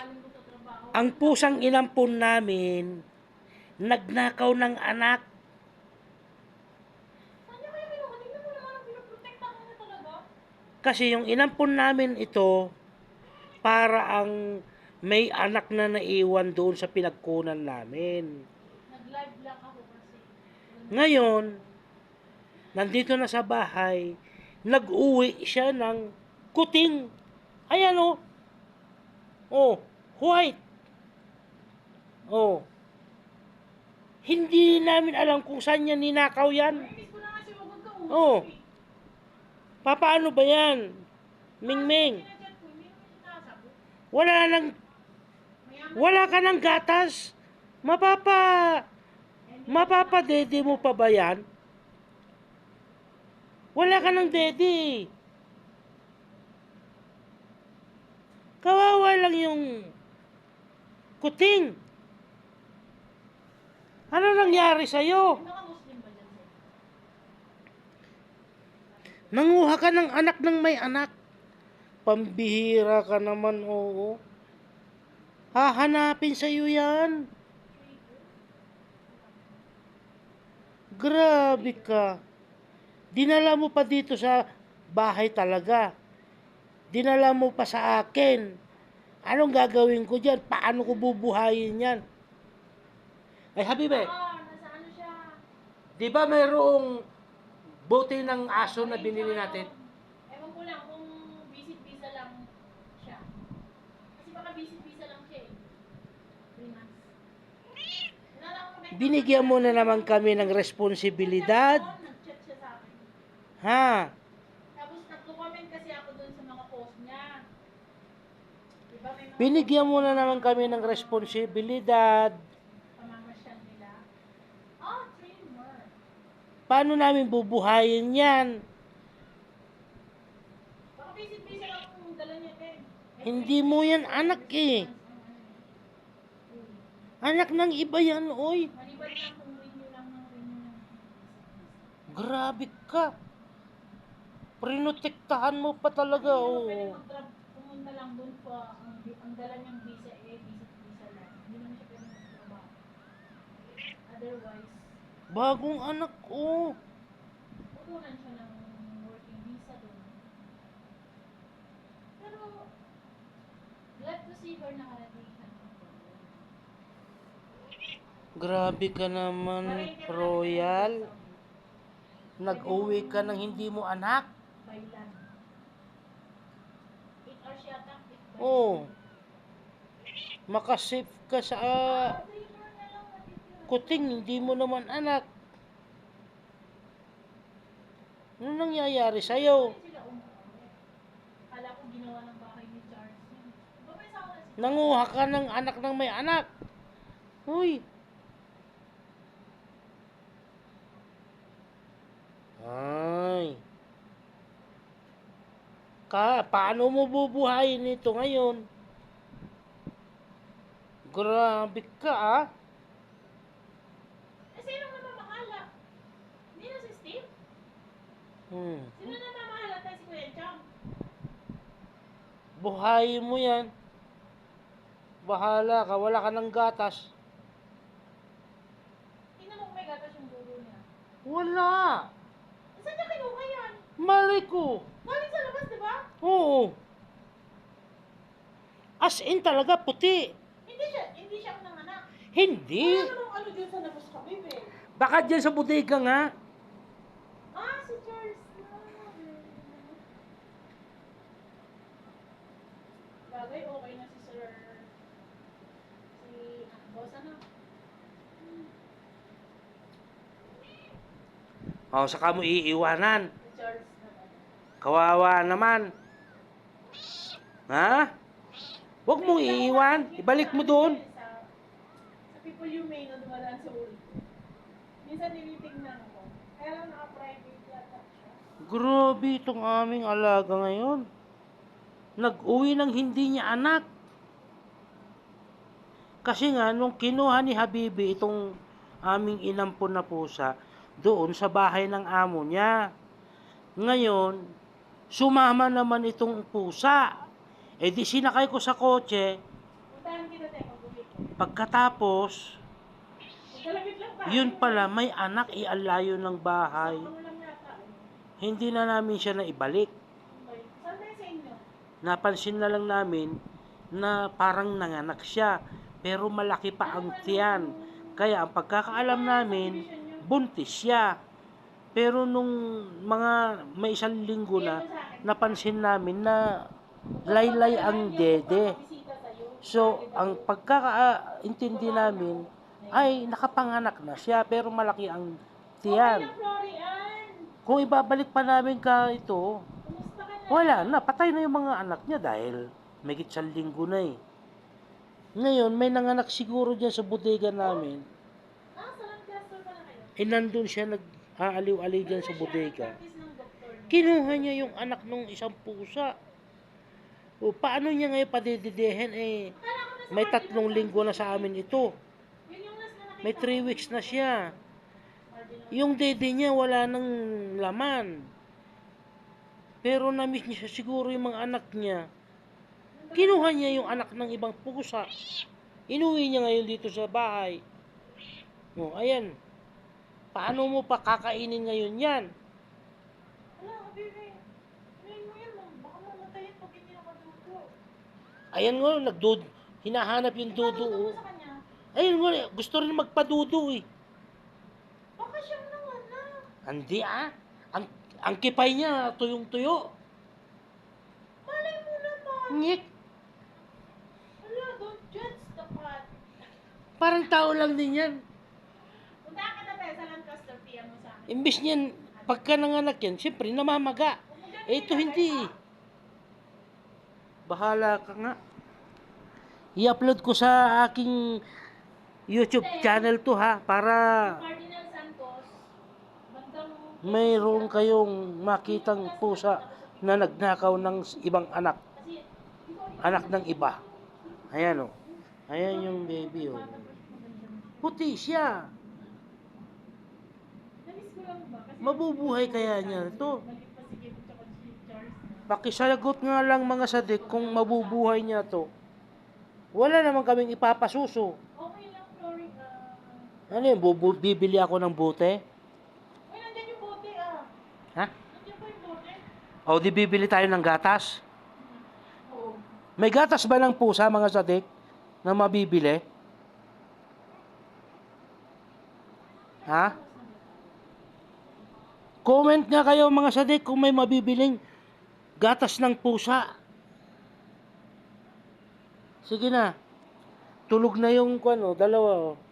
galing doon sa trabaho. Ang pusang inampon namin, nagnakaw ng anak. Saan niya kaya kinuha? Tingnan mo naman ang pinoprotektahan niya talaga. Kasi yung inampon namin ito, para ang may anak na naiwan doon sa pinagkunan namin. Nag-live lang ako kasi. Ngayon, nandito na sa bahay, nag-uwi siya ng kuting. Ayan o. Oh, white. Oh. Hindi namin alam kung saan niya ninakaw yan. Nainis ko na nga si Wagod ka Oh. eh. Papaano ba yan? Mingming. Sinachat ko, hindi naman siya nakasagot. Mayaman Wala ka ng gatas. Mapapa-dede mo pa ba yan? Wala ka ng dede. Kawawa lang yung kuting. Ano nangyari sa'yo? Naka-Muslim ba dyan sir? Nanguha ka ng anak ng may anak. Pambihira ka naman, oo. Hahanapin sa'yo yan. Grabe ka. Dinala mo pa dito sa bahay talaga. Dinala mo pa sa akin. Anong gagawin ko dyan? Paano ko bubuhayin yan? Ay, Habibe, Nasa ano siya? di ba mayroong bote ng aso na binili natin? Ewan ko lang kung visit visa lang siya. Kasi baka visit visa lang siya eh. 3 months. Wala lang ako nakita. Binigyan mo na naman kami ng responsibilidad. Nag-chat siya sa akin. Ha? Tapos nagko-comment kasi ako dun sa mga post niya. Diba may mga Binigyan mo na naman kami ng responsibilidad. pamamasyal nila. Trimmer. Paano namin bubuhayin yan? Baka visit visa lang kung dala niya eh. Hindi mo yan anak eh. Anak ng iba yan, oy. Maliban lang kung renew lang ng renew ng Grabe ka. Prinotektahan mo pa talaga, Hindi naman oo. pwede pumunta lang dun pa. Ang dala niyang visa visit visa lang. Hindi naman siya pwede magtrabaho. Otherwise, Bagong anak, oh. pupunan siya ng working visa dun. Pero, glad to see her nakarating siya. Grabe ka naman, Royal. Nag-uwi ka ng hindi mo anak. Bailan. 8 hours yata. Oh. Makasave ka sa kuting, hindi mo naman anak. Ano nangyayari sa'yo? Kala ko ginawa ng bahay ni Charles yun. Diba may asawa na si Nanguha ka ng anak ng may anak. Uy. Ay. Paano mo bubuhayin ito ngayon? Grabe ka, ah. Sino namamahala? Hindi na si Steve? Hmm. Sino namamahala tayo si Kuya Chang? Buhayin mo yan. Bahala ka, wala ka ng gatas. Tingnan mo kung may gatas yung dulo niya. Wala. Saan niya kinuha yan? Malay ko. Galing sa labas, di ba? Oo. As in talaga, puti. Hindi siya ang nanganak. Hindi. Wala namang ano dyan sa labas kami, be. Baka dyan sa bodega nga. Si Charles na. Bagay, okay na si Sir. Boss ano? O, saka mo iiwanan. Si Charles na. Kawawa naman. Ha? Huwag mong iiwan. Ibalik mo doon. Sa people you may na dumadaan sa ulo. Minsan tinitignan ko. Kaya lang naka-private yata siya. Grabe itong aming alaga ngayon. Nag-uwi ng hindi niya anak. Kasi nga, nung kinuha ni Habibi itong aming inampon na pusa, doon sa bahay ng amo niya. Ngayon, sumama naman itong pusa. Eh di sinakay ko sa kotse, Pagkatapos, Magkalapit lang pa. yun pala, may anak, ialayo ng bahay. Ano lang yata. Hindi na namin siya naibalik. Okay. Saan tayo sa inyo? Napansin na lang namin na parang nanganak siya, pero malaki pa ang tiyan. Kaya ang pagkakaalam namin, buntis siya. Pero nung mga may isang linggo na, napansin namin na laylay ang dede. So, ang pagkakaintindi namin ay nakapanganak na siya, pero malaki ang tiyan. Kung ibabalik pa namin ka ito, Kumusta ka na? wala na, patay na yung mga anak niya dahil may isang linggo na eh. Ngayon, may nanganak siguro dyan sa bodega namin. Sa Lancaster pa na kayo? Nandun siya nag-aaliw-aliw dyan sa bodega. Practice ng doktor. Kinuha niya yung anak ng isang pusa. O, paano niya ngayon padididihin eh? Akala ko nasa May 3 Cardinal linggo na sa amin ito. Yun yung last na nakita May 3 ko. weeks na siya. Cardinal. Yung dede niya wala nang laman. Pero na-miss niya siguro yung mga anak niya. Kinuha niya yung anak ng ibang pusa. Inuwi niya ngayon dito sa bahay. O, ayan. Paano mo pa kakainin ngayon yan? Wala, baby. Ngayon mo yan, baka mamatayin pag hindi nakadugo. Ayan nga, hinahanap yung dudu. Ipatuto mo Oh. sa kanya. Ayun nga, gusto rin magpadudu eh. Baka siyang nanganak. Hindi ah. Ang kipay niya, tuyong-tuyo. Malay mo naman. Ngik. Wala, don't judge the cat. Parang tao lang din yan. Punta ka na tayo sa Lancaster, PM mo sa akin. Imbis niyan, pagka nanganak yan, siyempre namamaga. Ito hindi eh. Bahala ka nga. I-upload ko sa aking YouTube channel to ha, para Cardinal Santos, bandang... mayroon kayong makitang pusa na nagnakaw ng ibang anak. Kasi, Anak ng iba. Ayan o. Ayan yung baby o. Puti siya. namiss ko lang ba? Kasi Mabubuhay kaya niya ito. nagpasigil ko tsaka si Charles. Pakisagot nga lang mga sadik kung mabubuhay niya to. Wala naman kaming ipapasuso. Okay lang, Flory. Ano yun, bibili ako ng bote? Uy, nandyan yung bote ah. Ha? Nandyan pa yung bote. O di bibili tayo ng gatas? Oo. May gatas ba ng pusa mga sadik na mabibili? Ha? Comment nga kayo mga sadik kung may mabibiling gatas ng pusa. Sige na. Tulog na yung dalawa. Oh.